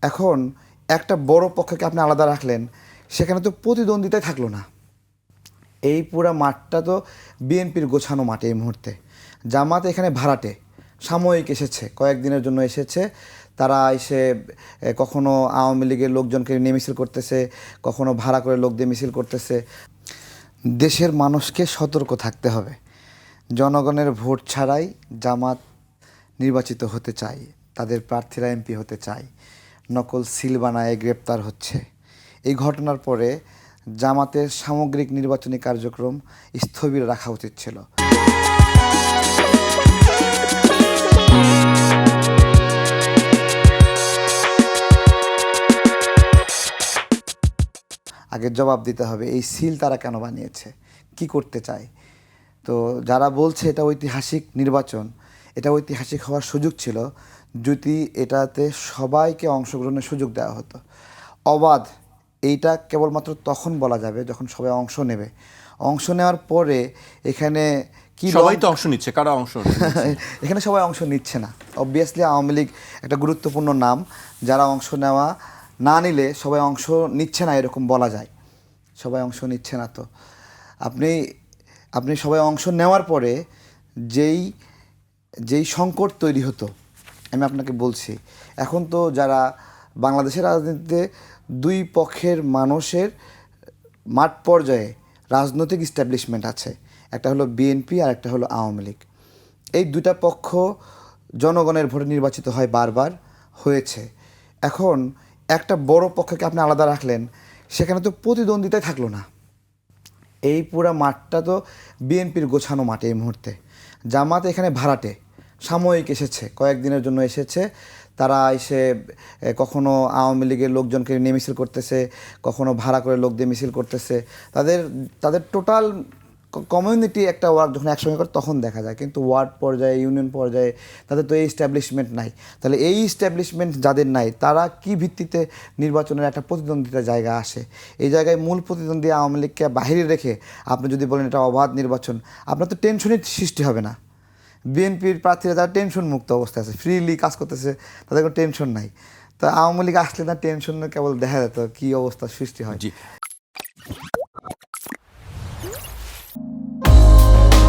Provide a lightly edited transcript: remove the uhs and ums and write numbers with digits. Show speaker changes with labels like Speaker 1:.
Speaker 1: এখন একটা বড় পক্ষকে আপনি আলাদা রাখলেন, সেখানে তো প্রতিদ্বন্দ্বিতাই থাকলো না। এই পুরা মাঠটা তো বিএনপির গোছানো মাঠ এই মুহূর্তে। জামাত এখানে ভাড়াটে, সাময়িক এসেছে, কয়েকদিনের জন্য এসেছে। তারা এসে কখনো আওয়ামী লীগের লোকজনকে নিয়ে মিছিল করতেছে, কখনো ভাড়া করে লোক দিয়ে মিছিল করতেছে। দেশের মানুষকে সতর্ক থাকতে হবে। জনগণের ভোট ছাড়াই জামাত নির্বাচিত হতে চায়, তাদের প্রার্থীরা এমপি হতে চায়, নকল সিল বানায় গ্রেপ্তার হচ্ছে। এই ঘটনার পরে জামাতের সামগ্রিক নির্বাচনী কার্যক্রম স্থবির রাখা উচিত ছিল। আগে জবাব দিতে হবে এই সিল তারা কেন বানিয়েছে, কি করতে চায়। তো যারা বলছে এটা ঐতিহাসিক নির্বাচন, এটা ঐতিহাসিক হওয়ার সুযোগ ছিল যদি এটাতে সবাইকে অংশগ্রহণের সুযোগ দেওয়া হতো। অবাধ এইটা কেবলমাত্র তখন বলা যাবে যখন সবাই অংশ নেবে। অংশ নেওয়ার পরে এখানে কি
Speaker 2: সবাই তো অংশ নিচ্ছে, কারা অংশ নিচ্ছে?
Speaker 1: এখানে সবাই অংশ নিচ্ছে না। অবভিয়াসলি আওয়ামী লীগ একটা গুরুত্বপূর্ণ নাম, যারা অংশ নেওয়া না নিলে সবাই অংশ নিচ্ছে না এরকম বলা যায়। সবাই অংশ নিচ্ছে না। তো আপনি আপনি সবাই অংশ নেওয়ার পরে যেই যেই সংকট তৈরি হতো, আমি আপনাকে বলছি, এখন তো যারা বাংলাদেশের রাজনীতিতে দুই পক্ষের মানুষের মাঠ পর্যায়ে রাজনৈতিক ইস্টাবলিশমেন্ট আছে, একটা হলো বিএনপি আর একটা হলো আওয়ামী লীগ। এই দুটা পক্ষ জনগণের ভোটে নির্বাচিত হয়, বারবার হয়েছে। এখন একটা বড় পক্ষকে আপনি আলাদা রাখলেন, সেখানে তো প্রতিদ্বন্দ্বিতাই থাকলো না। এই পুরা মাঠটা তো বিএনপির গোছানো মাঠ এই মুহূর্তে। জামাত এখানে ভাড়াটে, সাময়িক এসেছে, কয়েকদিনের জন্য এসেছে। তারা এসে কখনো আওয়ামী লীগের লোকজনকে নিয়ে মিছিল করতেছে, কখনো ভাড়া করে লোক দিয়ে মিছিল করতেছে। তাদের তাদের টোটাল কমিউনিটি একটা ওয়ার্ড যখন একসঙ্গে করে তখন দেখা যায়, কিন্তু ওয়ার্ড পর্যায়ে, ইউনিয়ন পর্যায়ে তাদের তো এই এস্টাবলিশমেন্ট নাই। তাহলে এই এস্টাবলিশমেন্ট যাদের নাই, তারা কি ভিত্তিতে নির্বাচনের একটা প্রতিদ্বন্দ্বিতার জায়গা আসে? এই জায়গায় মূল প্রতিদ্বন্দ্বী আওয়ামী লীগকে বাহিরে রেখে আপনি যদি বলেন এটা অবাধ নির্বাচন, আপনার তো টেনশনই সৃষ্টি হবে না। বিএনপির প্রার্থীরা যারা টেনশন মুক্ত অবস্থায় আছে, ফ্রিলি কাজ করতেছে, তাদের কোনো টেনশন নাই। তো আওয়ামী লীগ আসলে না টেনশন কেবল দেখা যেত কী অবস্থা সৃষ্টি হয়।
Speaker 2: জি।